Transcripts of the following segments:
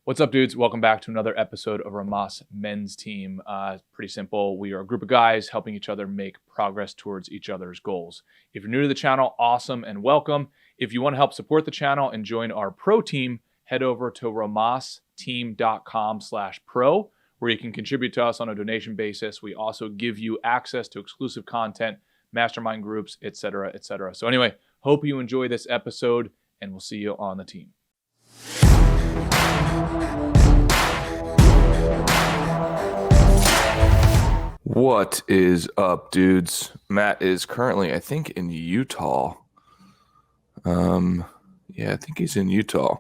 What's up, dudes? Welcome back to another episode of Rhomas Men's Team. Pretty simple. We are a group of guys helping each other make progress towards each other's goals. If you're new to the channel, awesome and welcome. If you want to help support the channel and join our pro team, head over to rhomasteam.com/pro, where you can contribute to us on a donation basis. We also give you access to exclusive content, mastermind groups, etc., etc. So anyway, hope you enjoy this episode, and we'll see you on the team. What is up, dudes? Matt is currently, I think, in Utah. I think he's in Utah. I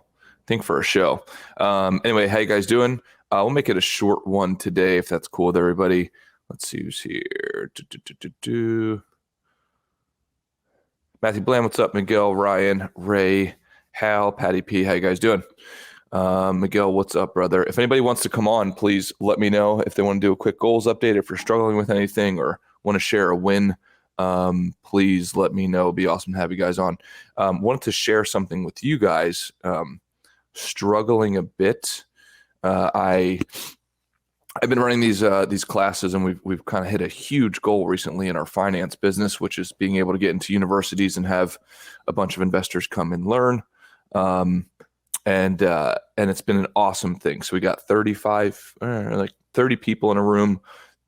think for a show. Anyway, how you guys doing? We'll make it a short one today, if that's cool with everybody. Let's see who's here. Matthew Bland, what's up? Miguel, Ryan, Ray, Hal, Patty P. How you guys doing? Miguel, what's up, brother? If anybody wants to come on, please let me know if they want to do a quick goals update. If you're struggling with anything or want to share a win, please let me know. It'd be awesome to have you guys on. Wanted to share something with you guys. Struggling a bit. I've been running these classes, and we've kind of hit a huge goal recently in our finance business, which is being able to get into universities and have a bunch of investors come and learn. And it's been an awesome thing. So we got 30 people in a room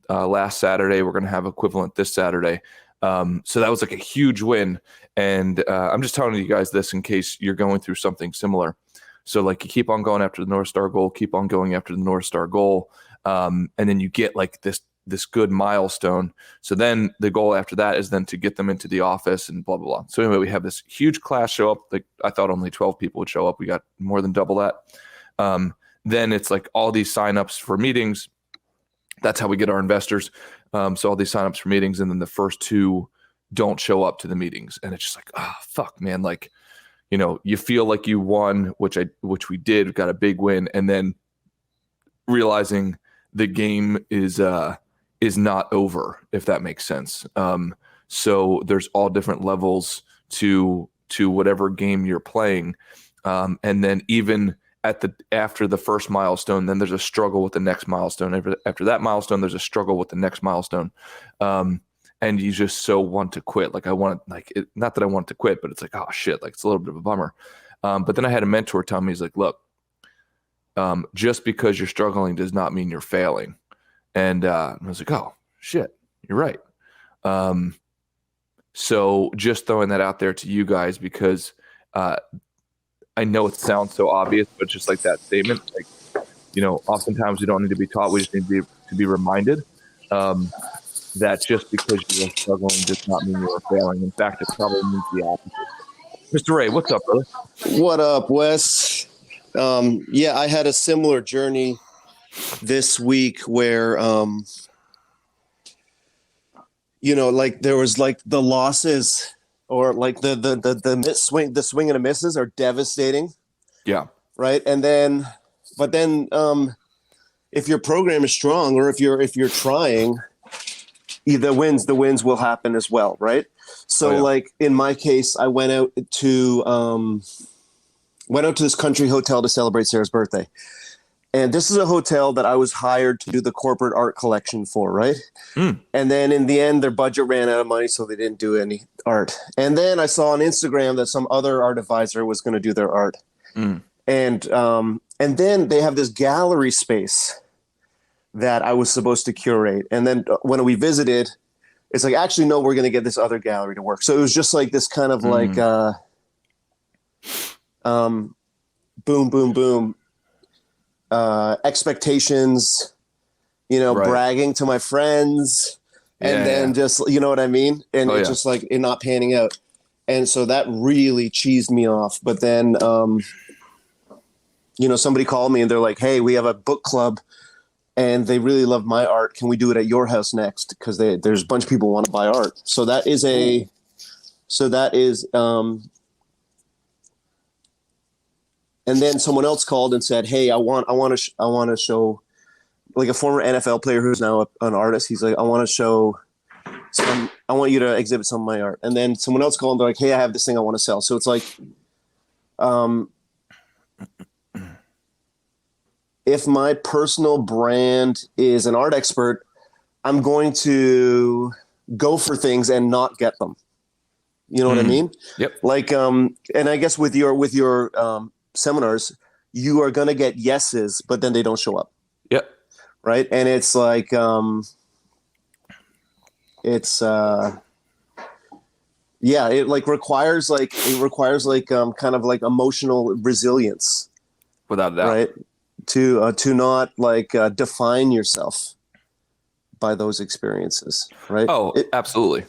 last Saturday. We're going to have equivalent this Saturday. So that was like a huge win. And I'm just telling you guys this in case you're going through something similar. So like you keep on going after the North Star goal, keep on going after the North Star goal. And then you get like this good milestone. So then the goal after that is then to get them into the office and blah, blah, blah. So anyway, we have this huge class show up. Like I thought only 12 people would show up. We got more than double that. Then it's like all these signups for meetings. That's how we get our investors. So all these signups for meetings, and then the first two don't show up to the meetings. And it's just like, oh, fuck, man. Like, you know, you feel like you won, which we did, got a big win. And then realizing the game is not over, if that makes sense. So there's all different levels to whatever game you're playing. And then even after the first milestone, then there's a struggle with the next milestone. After that milestone, there's a struggle with the next milestone. And you just so want to quit. Like not that I want to quit, but it's like, oh shit, like it's a little bit of a bummer. But then I had a mentor tell me, he's like, look, just because you're struggling does not mean you're failing. And I was like, oh, shit, you're right. So just throwing that out there to you guys, because I know it sounds so obvious, but just like that statement, like, you know, oftentimes we don't need to be taught. We just need to be reminded that just because you are struggling does not mean you are failing. In fact, it probably means the opposite. Mr. Ray, what's up, brother? What up, Wes? I had a similar journey this week where, like there was like the losses or like the swing and the misses are devastating. Yeah. Right. And then, if your program is strong, or if you're trying, the wins will happen as well. Right. So like in my case, I went out to this country hotel to celebrate Sarah's birthday. And this is a hotel that I was hired to do the corporate art collection for, right? And then in the end, their budget ran out of money, so they didn't do any art. And then I saw on Instagram that some other art advisor was going to do their art. And then they have this gallery space that I was supposed to curate. And then when we visited, it's like, actually, no, we're going to get this other gallery to work. So it was just like this kind of like boom, boom, boom. Expectations, bragging to my friends, and then just, you know what I mean? And it's just like it not panning out. And so that really cheesed me off. But then, somebody called me and they're like, hey, we have a book club and they really love my art. Can we do it at your house next? Because there's a bunch of people who want to buy art. So that is and then someone else called and said, hey, I want to show, like a former NFL player who's now an artist. He's like, I want you to exhibit some of my art. And then someone else called and they're like, hey, I have this thing I want to sell. So it's like, if my personal brand is an art expert, I'm going to go for things and not get them. You know what I mean? Yep. Like, and I guess with your seminars, you are going to get yeses, but then they don't show up. Yep. Right. And it's like, yeah, it requires kind of like emotional resilience. Without a doubt. Right. To not define yourself by those experiences. Right. Oh, absolutely.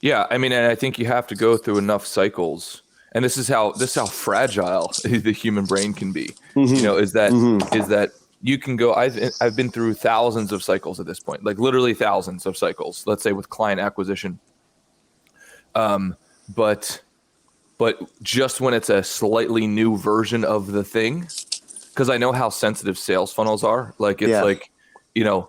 Yeah. I mean, and I think you have to go through enough cycles, and this is how fragile the human brain can be. Mm-hmm. You know, is that you can go, I've been through thousands of cycles at this point, like literally thousands of cycles, let's say with client acquisition. But just when it's a slightly new version of the thing, because I know how sensitive sales funnels are. Like it's like, you know,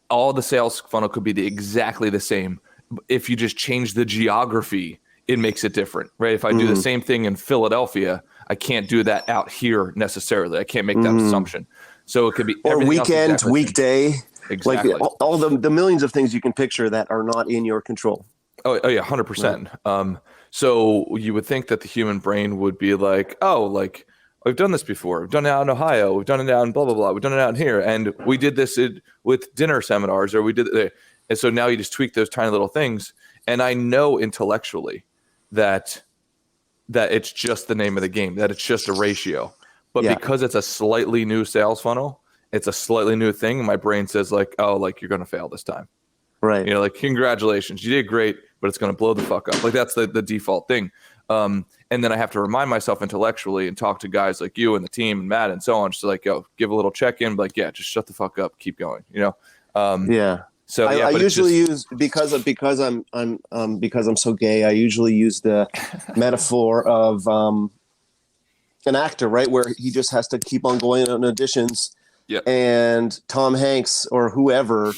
all the sales funnel could be exactly the same. If you just change the geography, it makes it different, right? If I do the same thing in Philadelphia, I can't do that out here necessarily. I can't make that assumption. So it could be or weekend, exactly weekday, exactly. Like all the millions of things you can picture that are not in your control. Oh yeah, 100%. Right. So you would think that the human brain would be like, oh, like we've done this before. We've done it out in Ohio. We've done it out in blah, blah, blah. We've done it out in here. And we did this with dinner seminars, or we did it. And so now you just tweak those tiny little things. And I know intellectually that it's just the name of the game, that it's just a ratio. But because it's a slightly new sales funnel, it's a slightly new thing. My brain says like, oh, like you're going to fail this time. Right. You know, like, congratulations, you did great, but it's going to blow the fuck up. Like that's the default thing. And then I have to remind myself intellectually and talk to guys like you and the team and Matt and so on. Just like, yo, give a little check-in, like, yeah, just shut the fuck up, keep going, you know? So I usually use because I'm so gay. I usually use the metaphor of an actor, right, where he just has to keep on going on auditions. Yep. And Tom Hanks or whoever,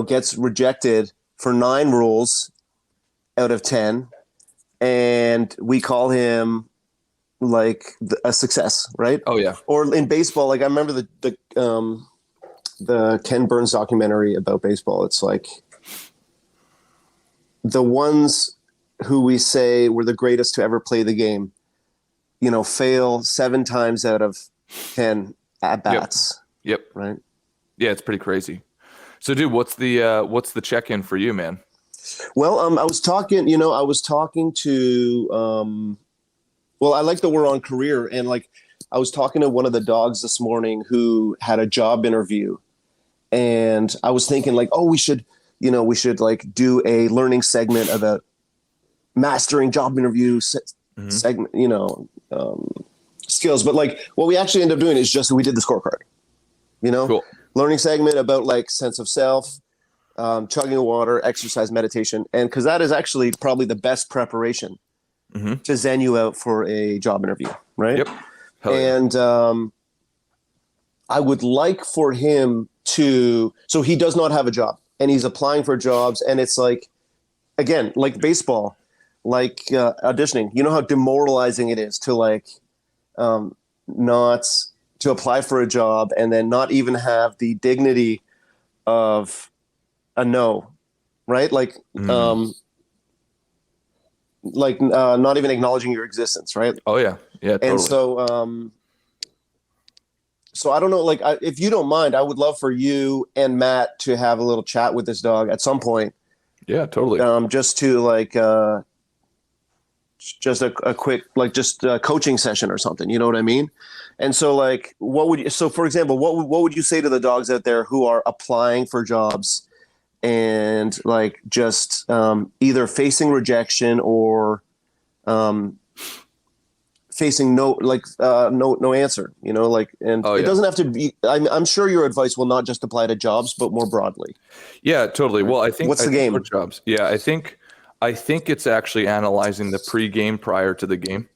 gets rejected for 9 roles out of 10, and we call him like a success, right? Oh yeah. Or in baseball, like I remember the Ken Burns documentary about baseball. It's like the ones who we say were the greatest to ever play the game, fail 7 times out of 10 at bats. Yep. Right. Yeah, it's pretty crazy. So, dude, what's the check-in for you, man? Well, I was talking to, I like that we're on career, and like I was talking to one of the dogs this morning who had a job interview, and I was thinking like, oh, we should like do a learning segment about mastering job interview segment, skills. But like what we actually ended up doing is just we did the scorecard, cool. Learning segment about like sense of self, chugging water, exercise, meditation. And because that is actually probably the best preparation to zen you out for a job interview. Right. Yep. And I would like for him so he does not have a job and he's applying for jobs. And it's like, again, like baseball, like auditioning, you know how demoralizing it is to like not to apply for a job and then not even have the dignity of a no, right? Like, not even acknowledging your existence, right? Oh yeah, yeah. Totally. And so I don't know, like, if you don't mind, I would love for you and Matt to have a little chat with this dog at some point. Yeah, totally. Just to like, just a quick, like, just a coaching session or something. You know what I mean? And so, like, for example, what would you say to the dogs out there who are applying for jobs and like just either facing rejection or facing no answer, like, and it doesn't have to be, I'm sure your advice will not just apply to jobs, but more broadly. Yeah, totally. Well, I think, what's the game? For jobs. Yeah. I think it's actually analyzing the pre-game prior to the game.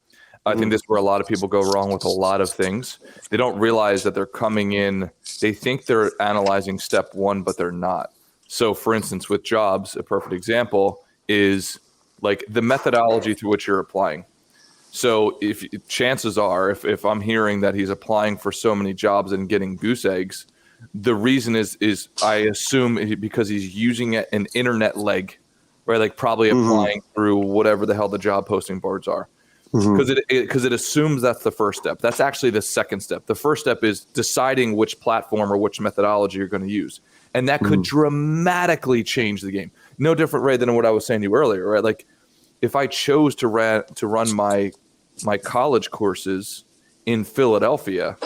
I think this is where a lot of people go wrong with a lot of things. They don't realize that they're coming in. They think they're analyzing step 1, but they're not. So for instance, with jobs, a perfect example is like the methodology through which you're applying. So if chances are, if I'm hearing that he's applying for so many jobs and getting goose eggs, the reason is I assume because he's using an internet leg, right? Like probably applying through whatever the hell the job posting boards are. Because it assumes that's the first step. That's actually the second step. The first step is deciding which platform or which methodology you're going to use. And that could dramatically change the game. No different, Ray, than what I was saying to you earlier, right? Like if I chose to run my college courses in Philadelphia,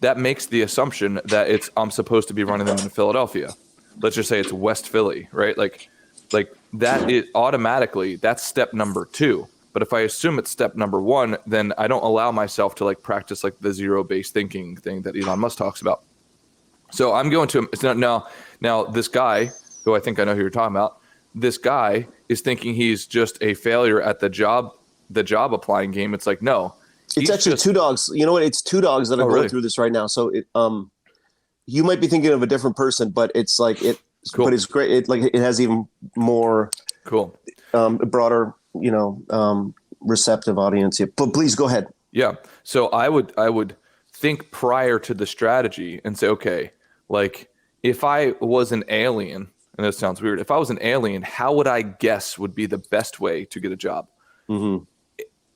that makes the assumption that I'm supposed to be running them in Philadelphia. Let's just say it's West Philly, right? Like that is automatically, that's step number 2. But if I assume it's step number 1, then I don't allow myself to like practice like the zero-based thinking thing that Elon Musk talks about. So I'm going to now this guy, who I think I know who you're talking about, this guy is thinking he's just a failure at the job applying game. It's like, no. It's actually 2 dogs. You know what? It's 2 dogs that are going through this right now. So you might be thinking of a different person, but it's like cool. But it's great. It has even more cool, broader, receptive audience. But please go ahead. Yeah. So I would think prior to the strategy and say, okay, like if I was an alien, and this sounds weird, if I was an alien, how would I guess would be the best way to get a job?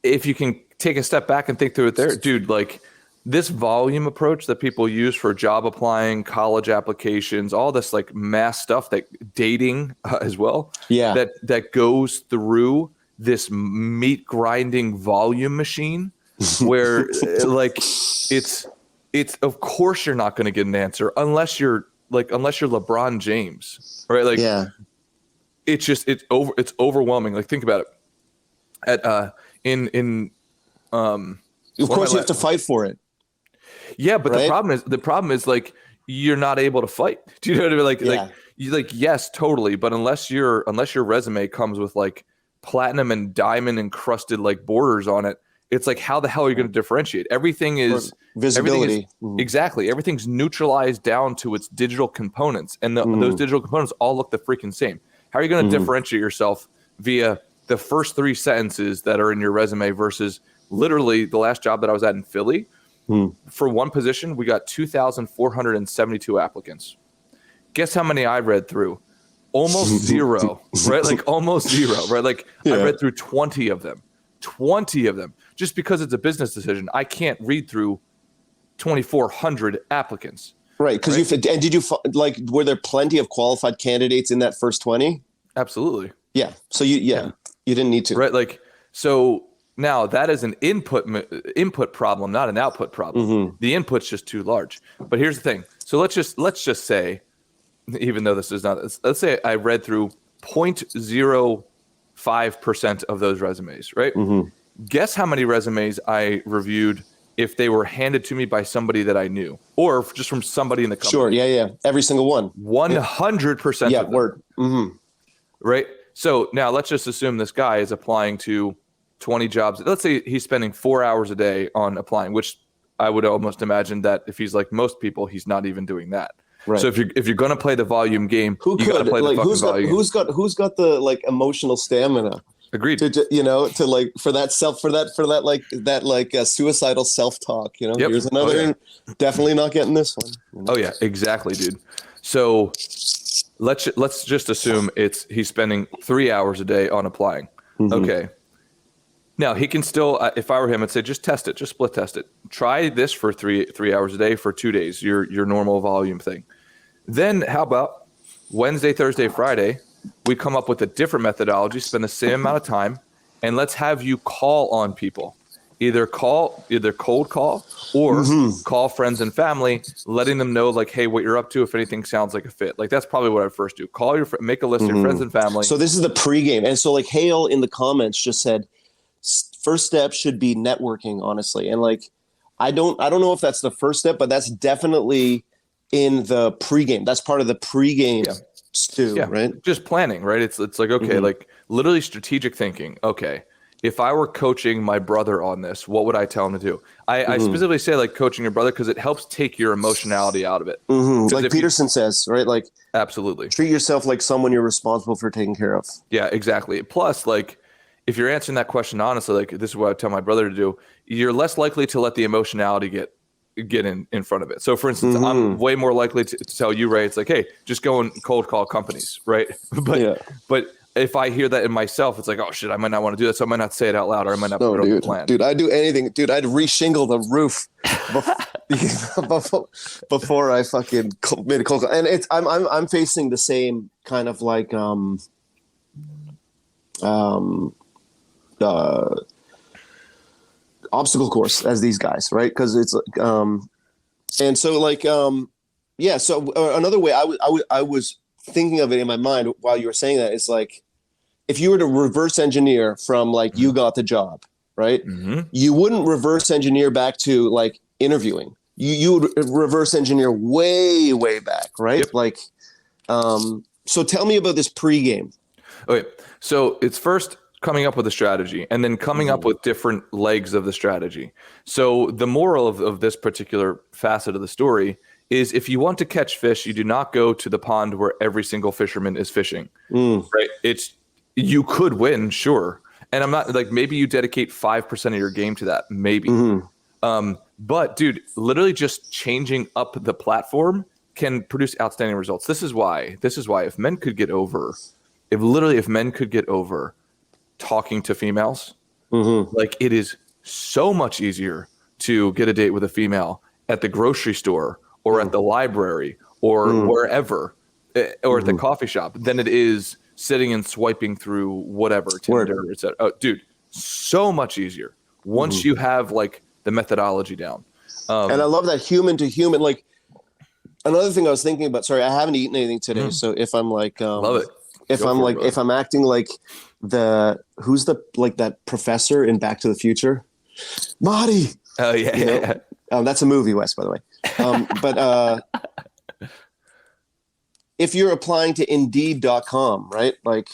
If you can take a step back and think through it there, dude, like this volume approach that people use for job applying, college applications, all this like mass stuff, that dating as well, that goes through this meat grinding volume machine where like it's of course you're not going to get an answer unless you're LeBron James, right? Like it's overwhelming. Like think about it. Of course you have to fight for it. Yeah, but right? the problem is like you're not able to fight. Do you know what I mean? Like yes, totally. But unless your resume comes with like platinum and diamond encrusted like borders on it, it's like how the hell are you going to differentiate? Everything is visibility. Exactly. Everything's neutralized down to its digital components, and those digital components all look the freaking same. How are you going to differentiate yourself via the first 3 sentences that are in your resume versus literally the last job that I was at in Philly? For one position, we got 2,472 applicants. Guess how many I read through? Almost zero, right? Like almost zero, right? Like I read through 20 of them. 20 of them. Just because it's a business decision, I can't read through 2,400 applicants. Right, because were there plenty of qualified candidates in that first 20? Absolutely. Yeah. So you didn't need to. Right, like so now that is an input problem, not an output problem. The input's just too large. But here's the thing. So let's just say, even though this is not, let's say I read through 0.05% of those resumes, right? Guess how many resumes I reviewed if they were handed to me by somebody that I knew, or just from somebody in the company? Sure, yeah. Every single one. 100%. Yeah, of them, word. Right? So now let's just assume this guy is applying to 20 jobs. Let's say he's spending 4 hours a day on applying, which I would almost imagine that if he's like most people, he's not even doing that. Right. So if you're going to play the volume game, you got to play the fucking volume. Who's got the like emotional stamina? Agreed. To like for that suicidal self-talk. Here's another. Definitely not getting this one. Oh yeah, exactly, dude. So let's just assume he's spending 3 hours a day on applying. Okay. Now he can still, if I were him, I'd say just test it, just split test it. Try this for three hours a day for 2 days, your normal volume thing. Then how about Wednesday, Thursday, Friday, we come up with a different methodology, spend the same amount of time, and let's have you call on people. Either cold call or call friends and family, letting them know like, hey, what you're up to, if anything sounds like a fit. Like that's probably what I'd first do. Make a list of your friends and family. So this is the pregame. And so like Hale in the comments just said, first step should be networking, honestly. And like, I don't know if that's the first step, but that's definitely in the pregame. That's part of the pregame stew, right? Just planning, right? It's like, okay, like literally strategic thinking. Okay, if I were coaching my brother on this, what would I tell him to do? I specifically say like coaching your brother because it helps take your emotionality out of it. Like Peterson says, right? Like absolutely. Treat yourself like someone you're responsible for taking care of. Yeah, exactly. Plus, like, if you're answering that question honestly, like this is what I tell my brother to do, you're less likely to let the emotionality get in front of it. So for instance, I'm way more likely to tell you, Ray, it's like, hey, just go and cold call companies, right? But if I hear that in myself, it's like, oh shit, I might not want to do that. So I might not say it out loud, or I might not put it on the plan. Dude, I'd do anything. Dude, I'd reshingle the roof before I fucking made a cold call. And I'm facing the same kind of like obstacle course as these guys, right? Because it's and so like so another way I was thinking of it in my mind while you were saying that, it's like, if you were to reverse engineer from like you got the job, right? You wouldn't reverse engineer back to like interviewing. You would reverse engineer way back, right? Yep. Like so tell me about this pregame. Okay, so it's first coming up with a strategy and then coming up with different legs of the strategy. So the moral of this particular facet of the story is, if you want to catch fish, you do not go to the pond where every single fisherman is fishing, right? You could win, sure. And I'm not like, maybe you dedicate 5% of your game to that, maybe. But dude, literally just changing up the platform can produce outstanding results. This is why if men could get over talking to females, like it is so much easier to get a date with a female at the grocery store or at the library or wherever, or at the coffee shop than it is sitting and swiping through whatever, Tinder, etc. Oh, dude, so much easier once you have like the methodology down. And I love that human to human. Like, another thing I was thinking about, sorry, I haven't eaten anything today. So if I'm like, love it. If I'm acting like who's that professor in Back to the Future? Marty. Oh yeah. Yeah. That's a movie, Wes, by the way. But if you're applying to Indeed.com, right? Like,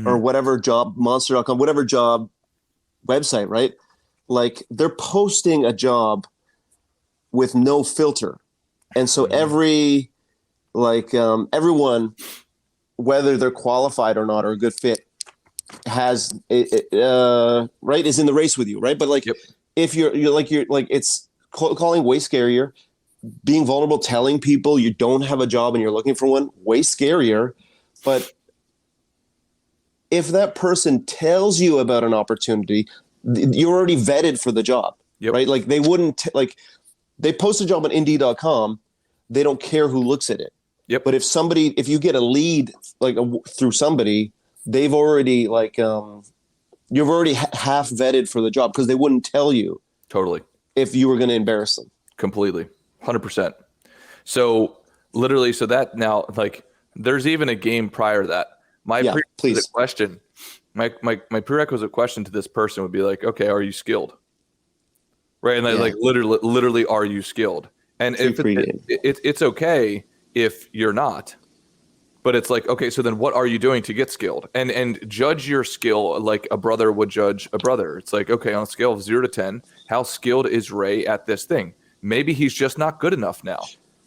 or whatever job, Monster.com, whatever job website, right? Like, they're posting a job with no filter. And so everyone, whether they're qualified or not, or a good fit, has right, is in the race with you, right? But like, if you're like it's calling way scarier. Being vulnerable, telling people you don't have a job and you're looking for one, way scarier. But if that person tells you about an opportunity, you're already vetted for the job, right? Like, they wouldn't they post a job on Indeed.com, they don't care who looks at it. But if you get a lead like through somebody, they've already like you've already half vetted for the job, because they wouldn't tell you totally if you were going to embarrass them. Completely, 100%. So literally, so that now, like, there's even a game prior to that. My prerequisite question to this person would be like, okay, are you skilled? Right, and like literally, are you skilled? And if it's okay if you're not, but it's like, okay, so then what are you doing to get skilled? And judge your skill like a brother would judge a brother. It's like, okay, on a scale of 0 to 10, how skilled is Ray at this thing? Maybe he's just not good enough now.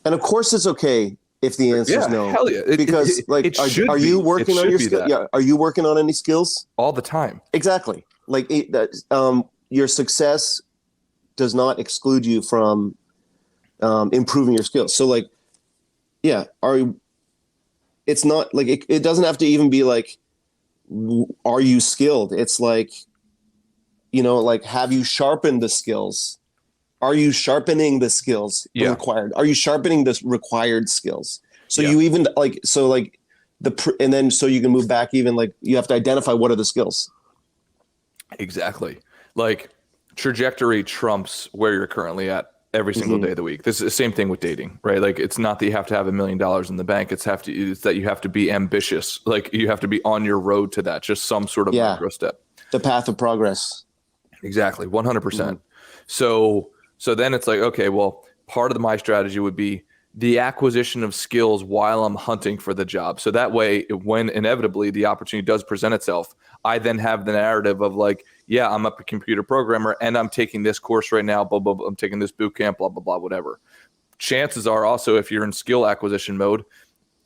And of course, it's okay if the answer is no. Hell yeah. Because are you working on your skills? Yeah. Are you working on any skills? All the time. Exactly. Like your success does not exclude you from improving your skills. So like, it's not like, it doesn't have to even be like, are you skilled? It's like, like, have you sharpened the skills? Are you sharpening the skills required? Are you sharpening the required skills? So you even like, so like and then so you can move back, even like you have to identify what are the skills. Exactly. Like, trajectory trumps where you're currently at every single day of the week. This is the same thing with dating, right? Like, it's not that you have to have $1 million in the bank. It's that you have to be ambitious. Like, you have to be on your road to that, just some sort of micro step. The path of progress. Exactly. 100%. So then it's like, okay, well, part of my strategy would be the acquisition of skills while I'm hunting for the job. So that way, when inevitably the opportunity does present itself, I then have the narrative of like, yeah, I'm a computer programmer and I'm taking this course right now, blah, blah, blah, I'm taking this boot camp, blah, blah, blah, whatever. Chances are also, if you're in skill acquisition mode,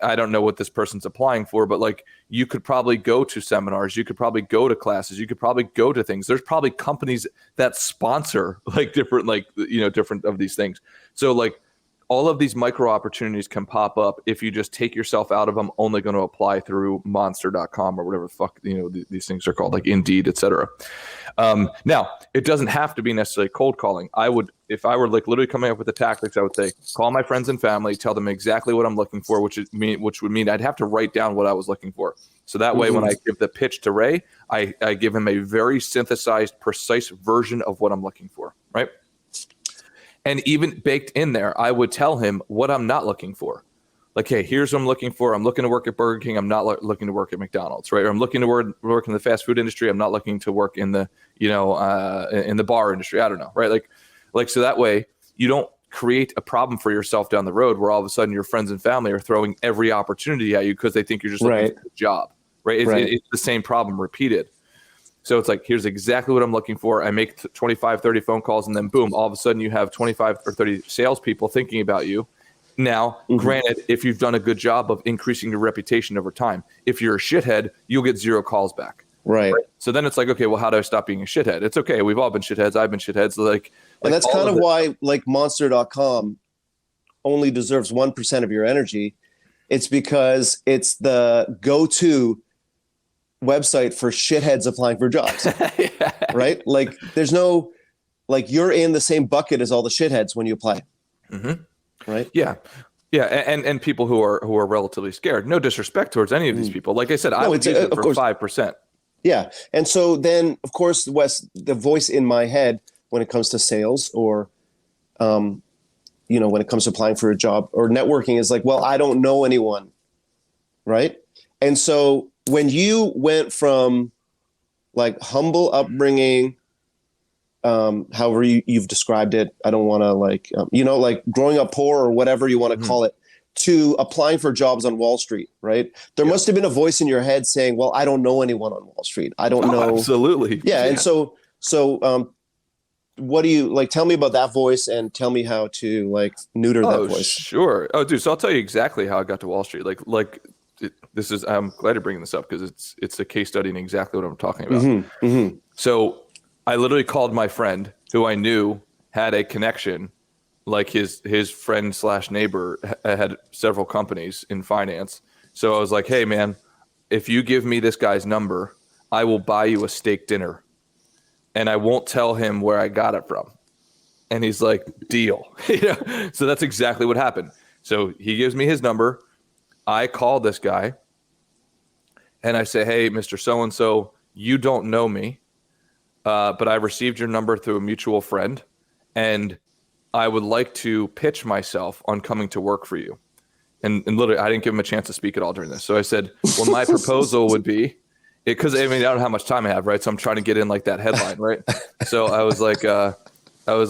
I don't know what this person's applying for, but like you could probably go to seminars, you could probably go to classes, you could probably go to things. There's probably companies that sponsor like different, like, you know, different of these things. So like all of these micro opportunities can pop up if you just take yourself out of them, only going to apply through monster.com or whatever the fuck, you know, these things are called, like Indeed, etc. Now, it doesn't have to be necessarily cold calling. I would, if I were like literally coming up with the tactics, I would say, call my friends and family, tell them exactly what I'm looking for, which would mean I'd have to write down what I was looking for. So that way, when I give the pitch to Ray, I give him a very synthesized, precise version of what I'm looking for, right? And even baked in there, I would tell him what I'm not looking for. Like, hey, here's what I'm looking for. I'm looking to work at Burger King. I'm not looking to work at McDonald's, right? Or I'm looking to work in the fast food industry. I'm not looking to work in the, you know, in the bar industry. I don't know, right? Like so that way you don't create a problem for yourself down the road where all of a sudden your friends and family are throwing every opportunity at you because they think you're just looking for a job, right? It's the same problem repeated. So it's like, here's exactly what I'm looking for. I make 25, 30 phone calls, and then boom, all of a sudden you have 25 or 30 salespeople thinking about you. Now, granted, if you've done a good job of increasing your reputation over time, if you're a shithead, you'll get 0 calls back. Right. So then it's like, okay, well, how do I stop being a shithead? It's okay. We've all been shitheads. I've been shitheads. And that's kind of why like monster.com only deserves 1% of your energy. It's because it's the go-to website for shitheads applying for jobs. Right? Like there's no, like you're in the same bucket as all the shitheads when you apply. Right? Yeah. And people who are relatively scared. No disrespect towards any of these people. Like I said, I would use it for 5%. Yeah. And so then of course, Wes, the voice in my head when it comes to sales or you know, when it comes to applying for a job or networking is like, well, I don't know anyone. Right? And so when you went from like humble upbringing, however you've described it, I don't want to like, you know, like growing up poor or whatever you want to call it, to applying for jobs on Wall Street, right? There must have been a voice in your head saying, well, I don't know anyone on Wall Street. I don't know. Absolutely. Yeah. And so what do you like, tell me about that voice and tell me how to like neuter that voice. Sure. Oh, dude. So I'll tell you exactly how I got to Wall Street. This is, I'm glad you're bringing this up because it's a case study in exactly what I'm talking about. So I literally called my friend who I knew had a connection, like his friend / neighbor had several companies in finance. So I was like, hey man, if you give me this guy's number, I will buy you a steak dinner and I won't tell him where I got it from. And he's like, deal. So that's exactly what happened. So he gives me his number. I call this guy and I say, hey, Mr. So-and-so, you don't know me, but I received your number through a mutual friend, and I would like to pitch myself on coming to work for you. And literally, I didn't give him a chance to speak at all during this. So I said, well, my proposal would be, because I don't know how much time I have, right? So I'm trying to get in like that headline, right? So I was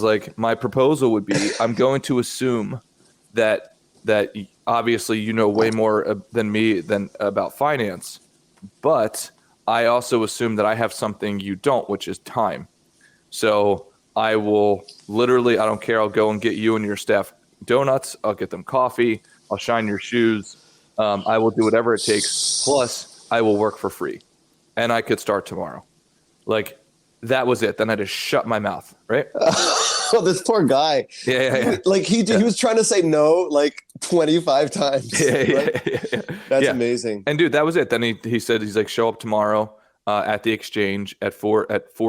like, my proposal would be, I'm going to assume that obviously you know way more than me about finance, but I also assume that I have something you don't, which is time. So I will literally, I don't care, I'll go and get you and your staff donuts, I'll get them coffee, I'll shine your shoes, I will do whatever it takes, plus I will work for free, and I could start tomorrow. Like, that was it. Then I just shut my mouth, right? Oh, this poor guy. Yeah. Like he was trying to say no like 25 times. Yeah. That's amazing. And dude, that was it. Then he said, he's like, show up tomorrow at the exchange at 4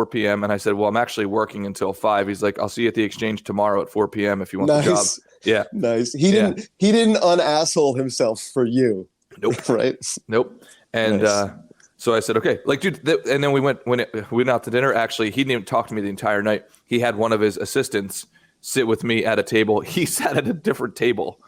p.m. And I said, well, I'm actually working until 5. He's like, I'll see you at the exchange tomorrow at 4 p.m. if you want the job. Yeah. Nice. He didn't un-asshole himself for you. Nope. Right? Nope. And nice. So I said, okay, like, dude, and then we went out to dinner. Actually, he didn't even talk to me the entire night. He had one of his assistants sit with me at a table. He sat at a different table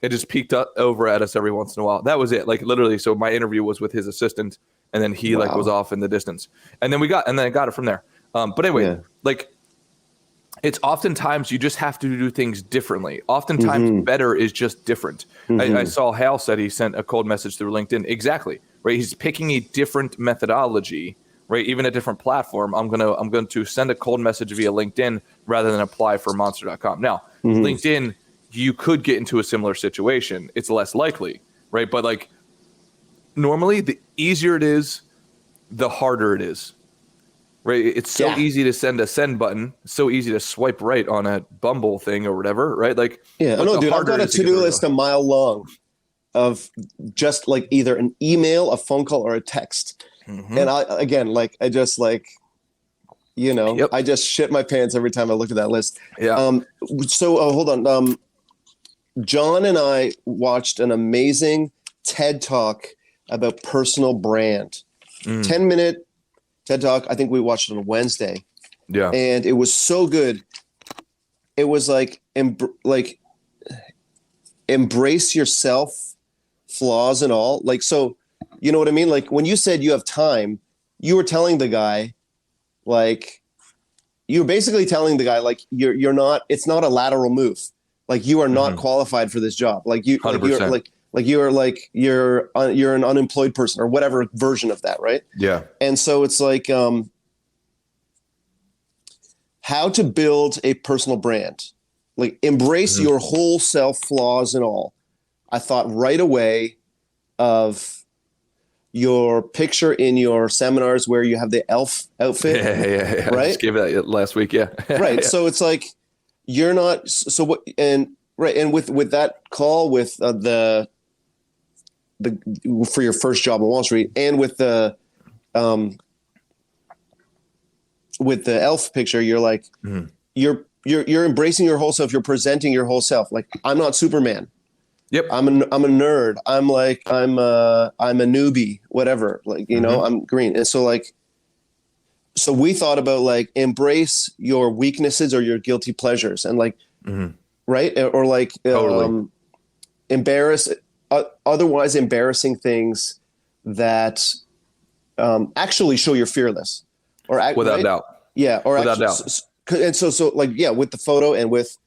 and just peeked up over at us every once in a while. That was it. Like, literally. So my interview was with his assistant, and then he like was off in the distance. And then I got it from there. But anyway, like, it's oftentimes you just have to do things differently. Oftentimes better is just different. I saw Hal said he sent a cold message through LinkedIn. Exactly. Right. He's picking a different methodology, right? Even a different platform. I'm going to send a cold message via LinkedIn rather than apply for monster.com. Now, LinkedIn, you could get into a similar situation. It's less likely, right? But like normally the easier it is, the harder it is, right? It's so easy to send a send button, so easy to swipe right on a Bumble thing or whatever, right? Like, yeah, but no, dude, I've got a to-do list a mile long of just like either an email, a phone call, or a text. And I just like, I just shit my pants every time I look at that list. Yeah. So hold on. John and I watched an amazing TED Talk about personal brand. 10-minute TED Talk. I think we watched it on Wednesday. Yeah. And it was so good. It was like embrace yourself, flaws and all. Like, so, you know what I mean? Like when you said you have time, you were telling the guy, like, you're basically telling the guy, like, you're not, it's not a lateral move. Like you are not qualified for this job. Like you, 100%. you're an unemployed person or whatever version of that. Right. Yeah. And so it's like, how to build a personal brand, like embrace your whole self, flaws and all. I thought right away of your picture in your seminars where you have the elf outfit. Yeah. Right. I just gave that last week. Yeah. Right. Yeah. So it's like, you're not, so what, and right. And with that call with the for your first job on Wall Street and with the elf picture, you're like, you're embracing your whole self. You're presenting your whole self. Like, I'm not Superman. Yep. I'm a nerd. I'm a newbie, whatever. Like, I'm green. And so like, so we thought about like embrace your weaknesses or your guilty pleasures and like, right. Or like, Totally. otherwise embarrassing things that actually show you're fearless or Without doubt. Yeah. Or without actually, doubt. And so like, yeah, with the photo and with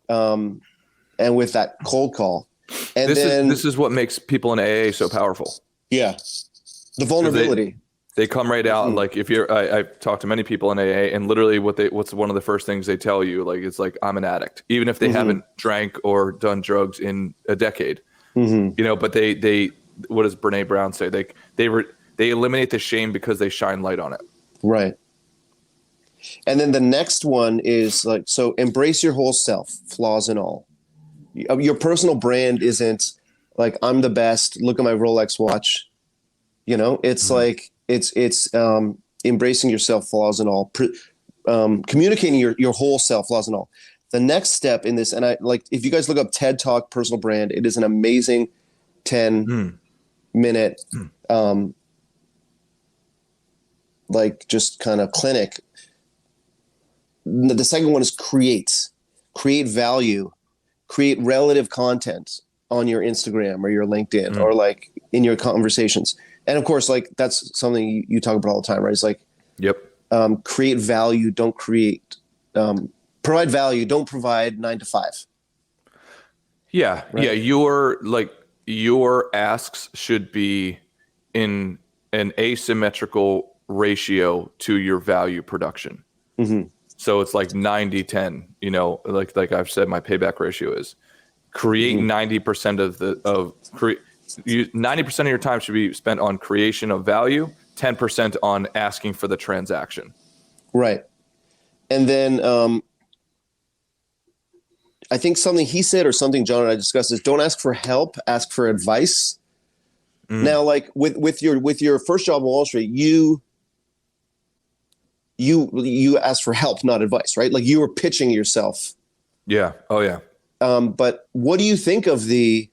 that cold call. And this is what makes people in AA so powerful. Yeah. The vulnerability. They come right out and like, if you're, I've talked to many people in AA and literally what's one of the first things they tell you, like, it's like, I'm an addict, even if they haven't drank or done drugs in a decade, but they, what does Brene Brown say? They eliminate the shame because they shine light on it. Right. And then the next one is like, so embrace your whole self, flaws and all. Your personal brand isn't like, I'm the best, look at my Rolex watch. It's like, it's embracing yourself, flaws and all, communicating your whole self, flaws and all. The next step in this, and I like, if you guys look up TED Talk, personal brand, it is an amazing 10-minute, like just kind of clinic. The second one is create value, create relative content on your Instagram or your LinkedIn or like in your conversations. And of course, like that's something you talk about all the time, right? It's like, create value, don't provide value, don't provide 9 to 5. Yeah. Right? Yeah. Your asks should be in an asymmetrical ratio to your value production. So it's like 90-10, like I've said, my payback ratio is create 90% of 90% of your time should be spent on creation of value, 10% on asking for the transaction. Right. And then I think something he said or something John and I discussed is don't ask for help, ask for advice. Now, like with your first job on Wall Street, you asked for help, not advice, right? Like you were pitching yourself. Yeah. Oh yeah. But what do you think of the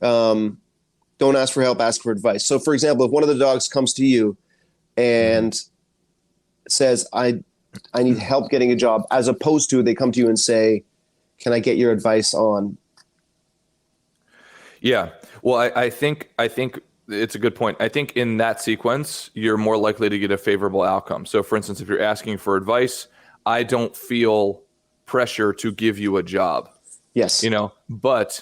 don't ask for help, ask for advice? So for example, if one of the dogs comes to you and says, I need help getting a job, as opposed to they come to you and say, can I get your advice on? Yeah. Well, I think it's a good point. I think in that sequence, you're more likely to get a favorable outcome. So for instance, if you're asking for advice, I don't feel pressure to give you a job. Yes. But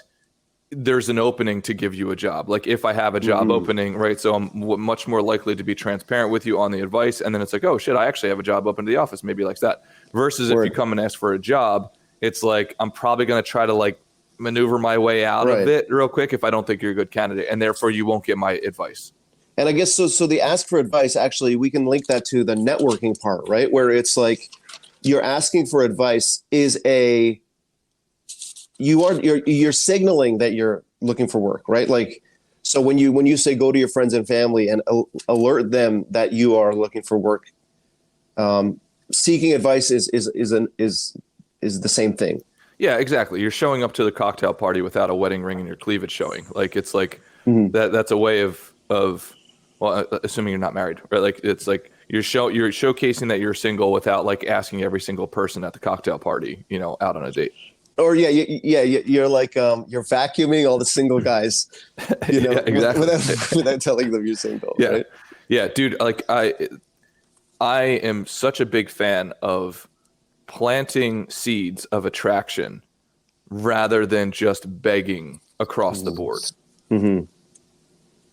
there's an opening to give you a job. Like if I have a job opening, right? So I'm much more likely to be transparent with you on the advice. And then it's like, oh shit, I actually have a job open to the office. Maybe like that. Versus if you come and ask for a job, it's like, I'm probably going to try to like maneuver my way out Right. of it real quick if I don't think you're a good candidate, and therefore you won't get my advice. And I guess so the ask for advice, actually, we can link that to the networking part, right? Where it's like you're asking for advice you're signaling that you're looking for work, right? Like, so when you say go to your friends and family and alert them that you are looking for work, seeking advice is the same thing. Yeah, exactly. You're showing up to the cocktail party without a wedding ring and your cleavage showing. Like, it's like that's a way of well, assuming you're not married, right? Like, it's like you're showcasing that you're single without like asking every single person at the cocktail party, out on a date. Or you're like you're vacuuming all the single guys, Yeah, exactly. without telling them you're single. Yeah, right? yeah, dude. Like, I am such a big fan of planting seeds of attraction rather than just begging across the board. Mm-hmm.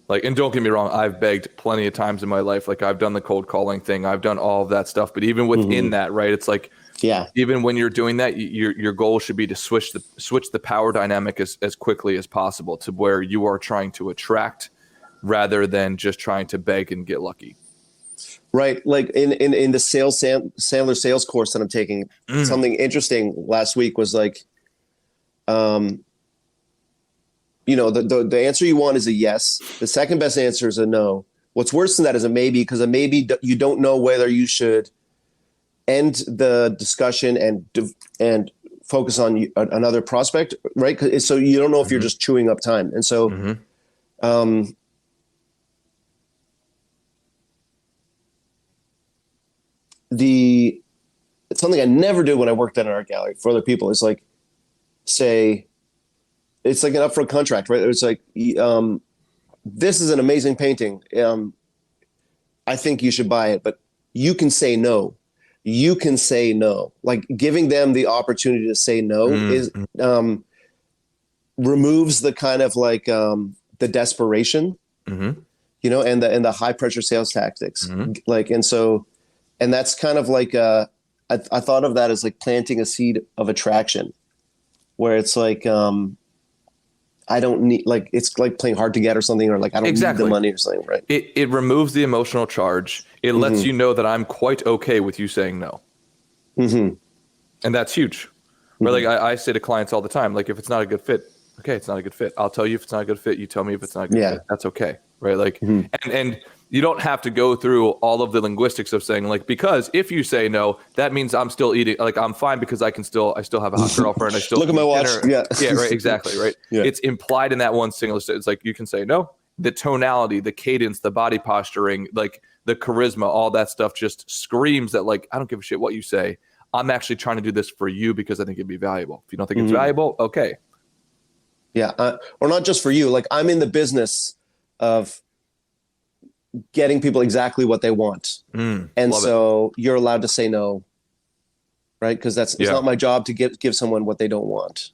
Like, and don't get me wrong, I've begged plenty of times in my life. Like, I've done the cold calling thing, I've done all of that stuff. But even within that, right, it's like, even when you're doing that, your goal should be to switch the power dynamic as quickly as possible to where you are trying to attract rather than just trying to beg and get lucky. Right. Like in the Sandler sales course that I'm taking, something interesting last week was like, the answer you want is a yes. The second best answer is a no. What's worse than that is a maybe, because a maybe you don't know whether you should end the discussion and focus on another prospect, right? So you don't know if you're just chewing up time. And so, it's something I never did when I worked at an art gallery for other people. It's like, it's like an upfront contract, right? It's like, this is an amazing painting. I think you should buy it, but you can say no. You can say no. Like, giving them the opportunity to say no is removes the kind of like the desperation, and the high pressure sales tactics. Like, and that's kind of like I thought of that as like planting a seed of attraction, where it's like I don't need, like, it's like playing hard to get or something, or like I don't need the money or something, right? It removes the emotional charge. It lets you know that I'm quite okay with you saying no. And that's huge. But like I say to clients all the time, like, if it's not a good fit, okay, it's not a good fit. I'll tell you if it's not a good fit. You tell me if it's not a good fit. That's okay, right? Like, and you don't have to go through all of the linguistics of saying, like, because if you say no, that means I'm still eating. Like, I'm fine because I still have a hot girlfriend. I still look at my watch. Yeah, right, exactly, right. It's implied in that one single. It's like, you can say no. The tonality, the cadence, the body posturing, like the charisma, all that stuff just screams that, like, I don't give a shit what you say. I'm actually trying to do this for you because I think it'd be valuable. If you don't think it's valuable, okay. Yeah, or not just for you. Like, I'm in the business of getting people exactly what they want. And so you're allowed to say no, right? Because it's not my job to give someone what they don't want.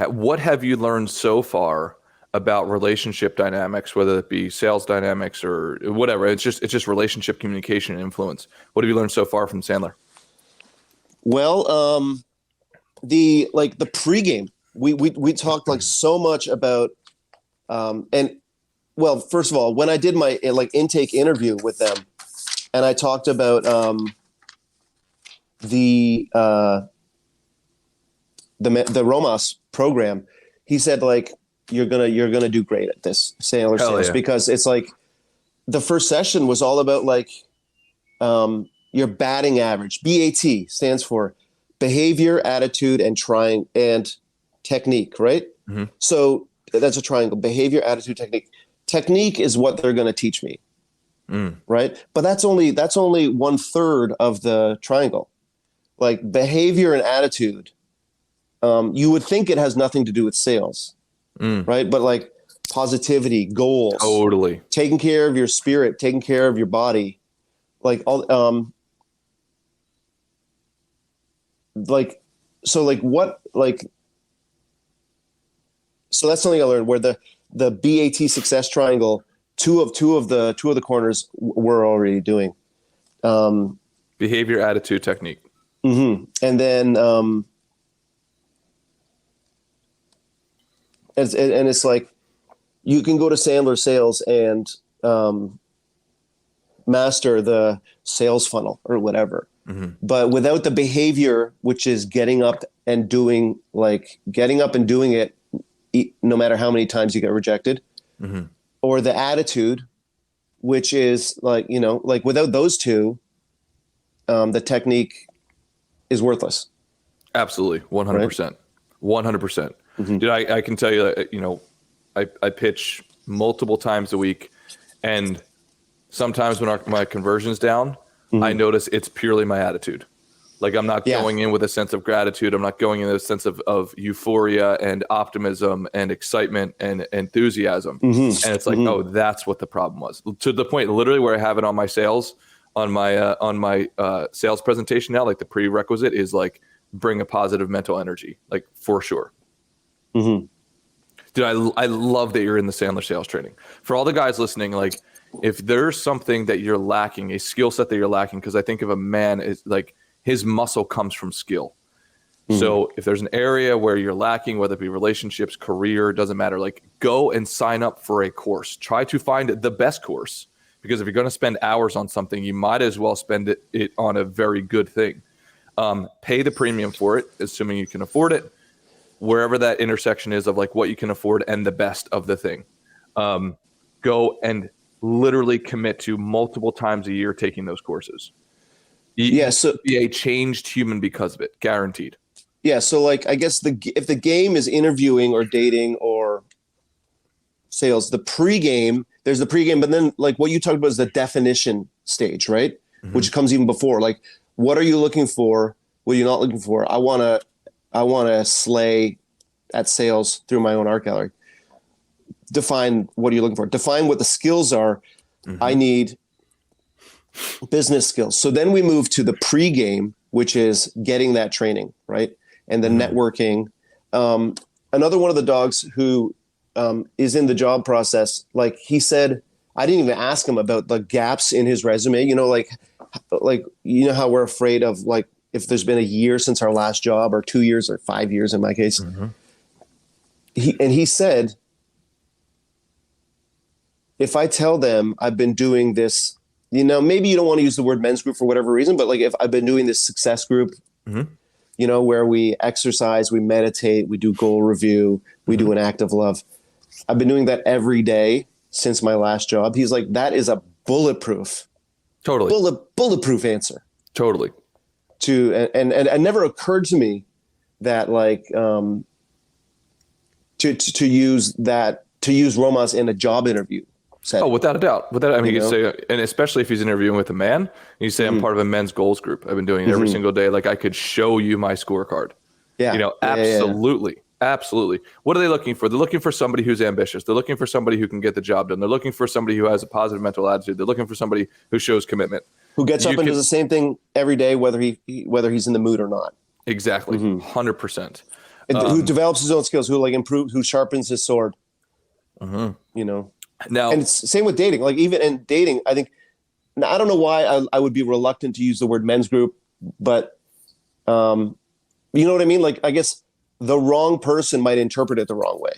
What have you learned so far about relationship dynamics, whether it be sales dynamics or whatever? It's just relationship communication and influence. What have you learned so far from Sandler? Well, the pregame, we talked like so much about, well, first of all, when I did my intake interview with them, and I talked about the Rhomas program, he said, like, you're gonna do great at this sales, because it's like the first session was all about like your batting average. BAT stands for behavior, attitude, and technique, right? So that's a triangle: behavior, attitude, technique. Technique is what they're going to teach me, right? But that's only 1/3 of the triangle. Like, behavior and attitude, you would think it has nothing to do with sales, right? But like positivity, goals, totally, taking care of your spirit, taking care of your body, like all, so that's something I learned, where the BAT success triangle, two of the corners we're already doing. Behavior, attitude, technique. And then and it's like you can go to Sandler Sales and master the sales funnel or whatever. But without the behavior, which is getting up and doing it, no matter how many times you get rejected, or the attitude, which is like, without those two, the technique is worthless. Absolutely. 100%. 100%. Dude, I can tell you that, I pitch multiple times a week, and sometimes when my conversion's down, I notice it's purely my attitude. Like, I'm not going in with a sense of gratitude. I'm not going in with a sense of euphoria and optimism and excitement and enthusiasm. And it's like, oh, that's what the problem was. To the point literally where I have it on my sales, on my sales presentation now, like the prerequisite is like, bring a positive mental energy, like for sure. Dude, I love that you're in the Sandler sales training. For all the guys listening, like, if there's something that you're lacking, a skill set that you're lacking, because I think of a man is like his muscle comes from skill. So if there's an area where you're lacking, whether it be relationships, career, doesn't matter, like go and sign up for a course. Try to find the best course, because if you're going to spend hours on something, you might as well spend it on a very good thing. Pay the premium for it, assuming you can afford it, wherever that intersection is of like what you can afford and the best of the thing. Go and literally commit to multiple times a year taking those courses. So be a changed human because of it, guaranteed. Yeah, so like I guess if the game is interviewing or dating or sales, there's the pregame, but then like what you talked about is the definition stage, right? Which comes even before. Like, what are you looking for? What are you not looking for? I wanna slay at sales through my own art gallery. Define what are you looking for? Define what the skills are. I need business skills. So then we move to the pregame, which is getting that training, right? And the networking. Another one of the dogs who is in the job process, like he said, I didn't even ask him about the gaps in his resume. Like how we're afraid of like if there's been a year since our last job or 2 years or 5 years in my case. He said, if I tell them I've been doing this, maybe you don't want to use the word men's group for whatever reason, but like if I've been doing this success group, where we exercise, we meditate, we do goal review, we do an act of love. I've been doing that every day since my last job. He's like, that is a bulletproof answer. Totally. And it never occurred to me that like, to use Rhomas in a job interview setting. Oh, without a doubt. You can say, and especially if he's interviewing with a man, you say, I'm part of a men's goals group. I've been doing it every single day. Like I could show you my scorecard. Absolutely. Absolutely. What are they looking for? They're looking for somebody who's ambitious. They're looking for somebody who can get the job done. They're looking for somebody who has a positive mental attitude. They're looking for somebody who shows commitment. Who gets up and does the same thing every day, whether he's in the mood or not. Exactly. 100%. Who develops his own skills, who like improves, who sharpens his sword. Now, and it's same with dating. Like even in dating, I think, now, I don't know why I would be reluctant to use the word men's group, but you know what I mean? Like, I guess the wrong person might interpret it the wrong way.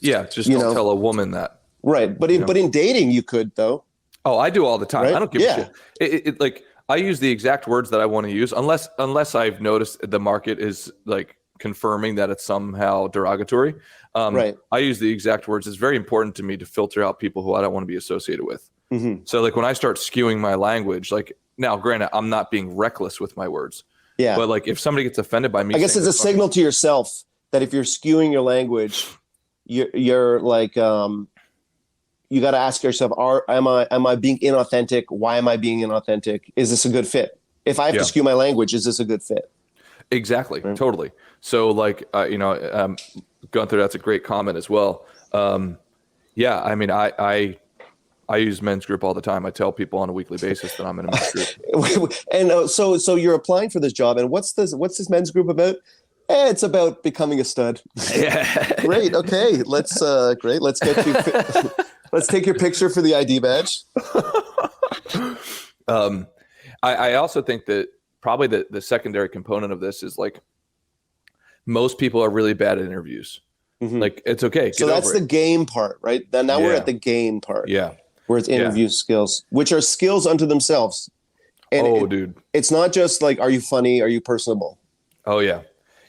Yeah. Just don't tell a woman that. Right. But in dating you could though. Oh, I do all the time. Right? I don't give a shit. Like I use the exact words that I want to use unless I've noticed the market is like confirming that it's somehow derogatory. Right. I use the exact words. It's very important to me to filter out people who I don't want to be associated with. So like when I start skewing my language, like now granted, I'm not being reckless with my words. Yeah. But like if somebody gets offended by me, I guess it's a signal to yourself that if you're skewing your language, you're like, you got to ask yourself, am I being inauthentic? Why am I being inauthentic? Is this a good fit? If I have to skew my language, is this a good fit? Exactly. Right. Totally. So like, Gunther, that's a great comment as well. Yeah. I mean, I use men's group all the time. I tell people on a weekly basis that I'm in a men's group. And so you're applying for this job, and what's this men's group about? It's about becoming a stud. Yeah. Great. Okay. Let's get you. Let's take your picture for the ID badge. I also think that probably the secondary component of this is like most people are really bad at interviews. Like, it's okay. So that's the game part, right? Then now we're at the game part. Yeah. Where it's interview skills, which are skills unto themselves. And dude. It's not just like, are you funny? Are you personable? Oh, yeah.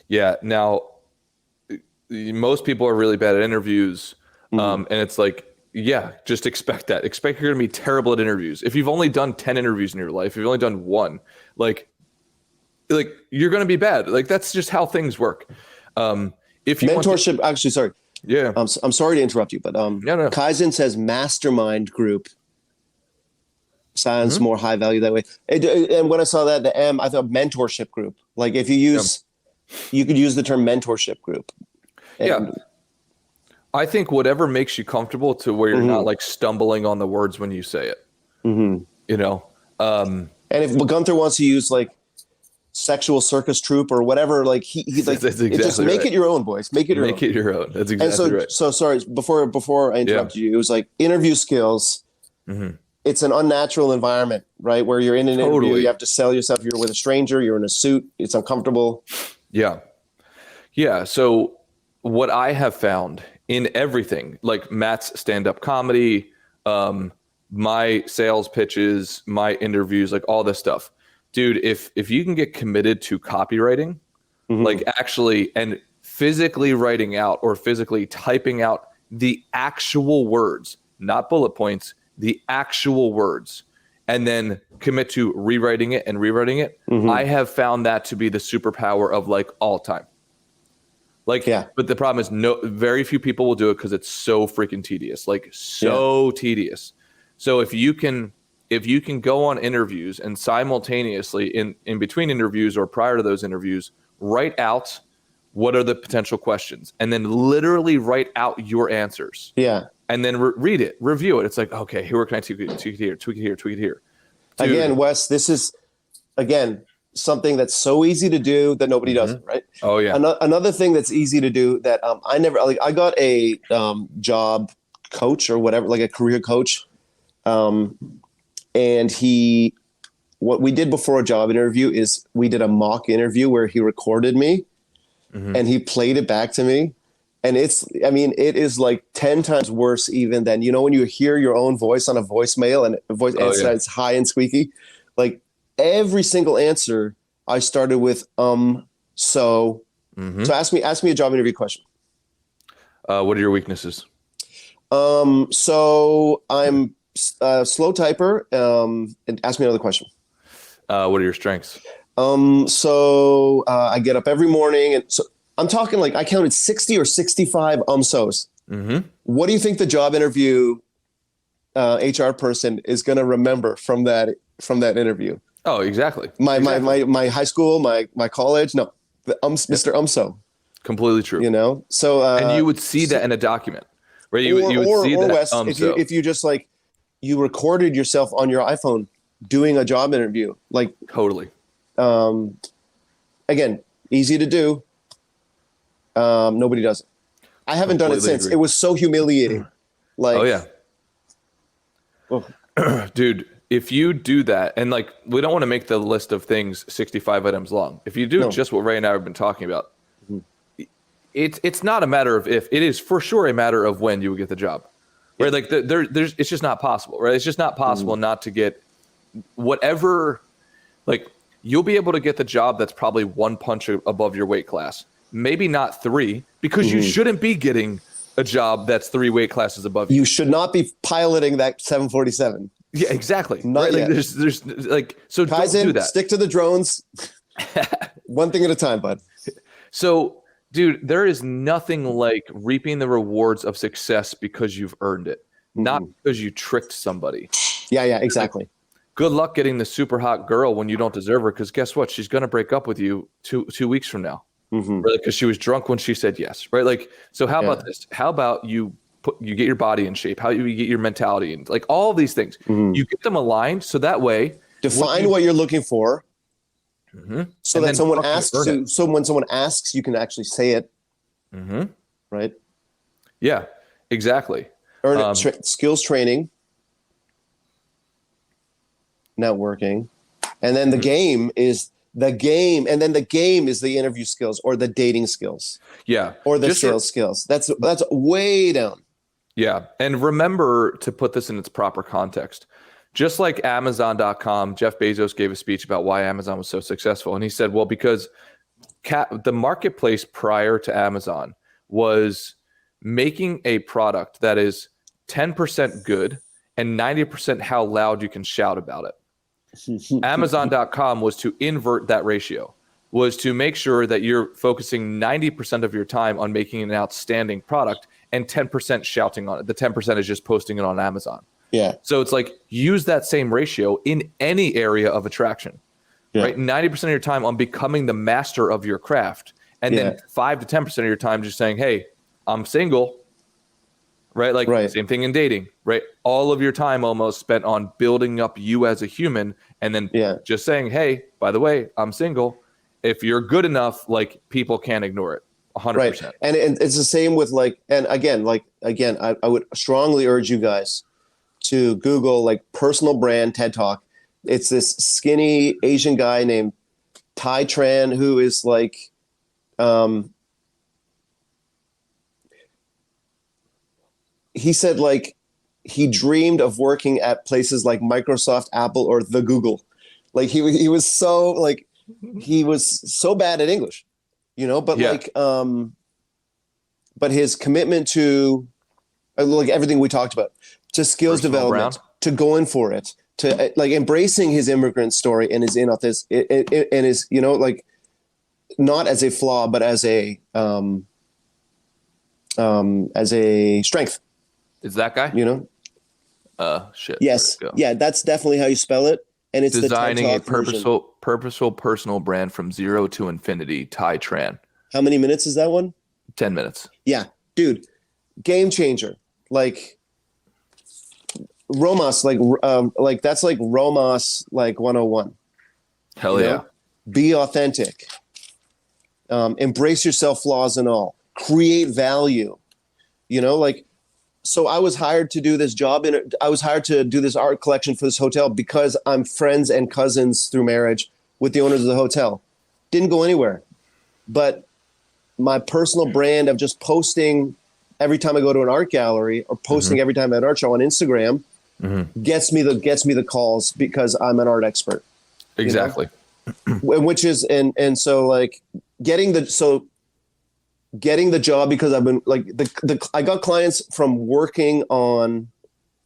Yeah. Now, most people are really bad at interviews. And it's like, yeah, just expect that. Expect you're going to be terrible at interviews. If you've only done 10 interviews in your life, if you've only done one, like you're going to be bad. Like, that's just how things work. If you mentorship, actually, sorry. Yeah. I'm sorry to interrupt you, but no. Kaizen says mastermind group sounds more high value that way. And when I saw that, the M, I thought mentorship group. Like, if you use, you could use the term mentorship group. And, I think whatever makes you comfortable to where you're not like stumbling on the words when you say it, you know? And if Gunther wants to use like sexual circus troupe or whatever, like he like, exactly just make it your own, boys. Make it your own. Make it your own. That's exactly right. So sorry, before I interrupted you, it was like interview skills. It's an unnatural environment, right? Where you're in an interview, you have to sell yourself. You're with a stranger, you're in a suit. It's uncomfortable. Yeah. Yeah. So what I have found in everything, like Matt's stand-up comedy, my sales pitches, my interviews, like all this stuff, dude, if you can get committed to copywriting, like actually and physically writing out or physically typing out the actual words, not bullet points, the actual words, and then commit to rewriting it, I have found that to be the superpower of like all time. Like, but the problem is very few people will do it because it's so freaking tedious, like tedious. So if you can go on interviews and simultaneously in between interviews or prior to those interviews, write out what are the potential questions and then literally write out your answers. Yeah. And then read it, review it. It's like, okay, where can I tweak it here, tweak it here, tweak it here. Dude. Again, Wes, this is, something that's so easy to do that nobody does it, right? Oh yeah. Another thing that's easy to do that I never like. I got a job coach or whatever, like a career coach, and what we did before a job interview is we did a mock interview where he recorded me, and he played it back to me, and it is like 10 times worse even than when you hear your own voice on a voicemail and it's high and squeaky, like. Every single answer I started with so. So ask me a job interview question. What are your weaknesses? So I'm a slow typer. And ask me another question. What are your strengths? So I get up every morning, and so I'm talking like I counted 60 or 65 so's. What do you think the job interview HR person is going to remember from that interview? Oh, exactly. My high school, my college. No, Mr. So. Completely true. So and you would see that in a document, right? You would see that. Wes, if you just like you recorded yourself on your iPhone doing a job interview, like totally. Again, easy to do. Nobody does it. I haven't done it since. Agree. It was so humiliating. Like, oh yeah, dude. If you do that, and like, we don't want to make the list of things 65 items long. If you do just what Ray and I have been talking about, it's not a matter of if, it is for sure a matter of when you will get the job, right? Like there's, it's just not possible, right? It's just not possible not to get whatever, like you'll be able to get the job that's probably one punch above your weight class, maybe not three, because you shouldn't be getting a job that's 3 weight classes above you. You should not be piloting that 747. Yeah, exactly. Not right? yet. Like there's like, so Kaizen, don't do that. Stick to the drones. One thing at a time, bud. So, dude, there is nothing like reaping the rewards of success because you've earned it, not because you tricked somebody. Yeah, exactly. Like, good luck getting the super hot girl when you don't deserve her, because guess what? She's going to break up with you two weeks from now, right? Because she was drunk when she said yes, right? Like, so how about this? How about you get your body in shape, how you get your mentality in, like all of these things, you get them aligned. So that way, define what you're looking for. So that someone asks, so when someone asks, you can actually say it. Right. Yeah, exactly. Earn it, skills training, networking. And then the game is the game, and then the game is the interview skills or the dating skills. Yeah. Or the sales skills. That's way down. Yeah. And remember to put this in its proper context. Just like Amazon.com, Jeff Bezos gave a speech about why Amazon was so successful. And he said, well, because the marketplace prior to Amazon was making a product that is 10% good and 90% how loud you can shout about it. Amazon.com was to invert that ratio, was to make sure that you're focusing 90% of your time on making an outstanding product and 10% shouting on it. The 10% is just posting it on Amazon. Yeah. So it's like use that same ratio in any area of attraction, right? 90% of your time on becoming the master of your craft. And then 5 to 10% of your time just saying, hey, I'm single, right? Like same thing in dating, right? All of your time almost spent on building up you as a human. And then just saying, hey, by the way, I'm single. If you're good enough, like people can't ignore it. 100%. Right. And it's the same with like, and again, I would strongly urge you guys to Google like personal brand TED Talk. It's this skinny Asian guy named Tai Tran who is like, he said like he dreamed of working at places like Microsoft, Apple, or the Google. Like he was so like he was so bad at English, you know. But but his commitment to like everything we talked about, to skills development, to going for it, to like embracing his immigrant story and his inauthentic and his, you know, like not as a flaw but as a strength. Is that guy? You know? Shit. Yes. Yeah, that's definitely how you spell it. And it's designing the a purposeful personal brand from zero to infinity. Tai Tran. How many minutes is that one? 10 minutes. Yeah, dude, game changer. Like Rhomas, like that's like Rhomas, like 101. Hell yeah. Know? Be authentic. Embrace yourself, flaws and all. Create value. You know, like. So I was hired to do this job, I was hired to do this art collection for this hotel because I'm friends and cousins through marriage with the owners of the hotel. Didn't go anywhere. But my personal brand of just posting every time I go to an art gallery or posting every time at an art show on Instagram gets me the calls because I'm an art expert. Exactly. You know? Which is and so like getting the job because I've been like I got clients from working on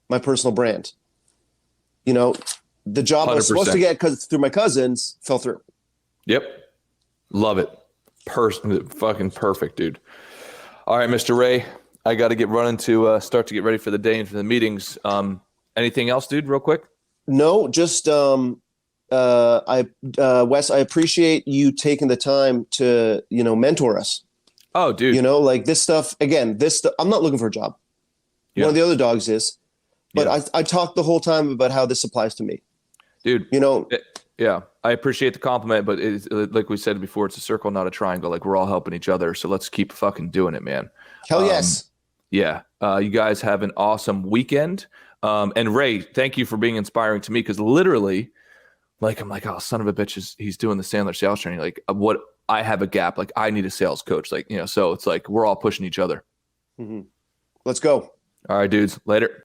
my personal brand. You know, the job 100%. I was supposed to get because through my cousins fell through. Yep. Love it. Fucking perfect, dude. All right, Mr. Ray, I got to get running to start to get ready for the day and for the meetings. Anything else, dude, real quick? No, just Wes, I appreciate you taking the time to, you know, mentor us. Oh, dude. You know, like this stuff, again, I'm not looking for a job. Yeah. One of the other dogs is, but I talked the whole time about how this applies to me. Dude, you know, yeah, I appreciate the compliment, but it's, like we said before, it's a circle, not a triangle. Like we're all helping each other. So let's keep fucking doing it, man. Hell yes. Yeah. You guys have an awesome weekend. And Ray, thank you for being inspiring to me. Cause literally like, I'm like, oh, son of a bitch, he's doing the Sandler sales training. Like what, I have a gap. Like I need a sales coach. Like, you know, so it's like we're all pushing each other. Let's go. All right, dudes. Later.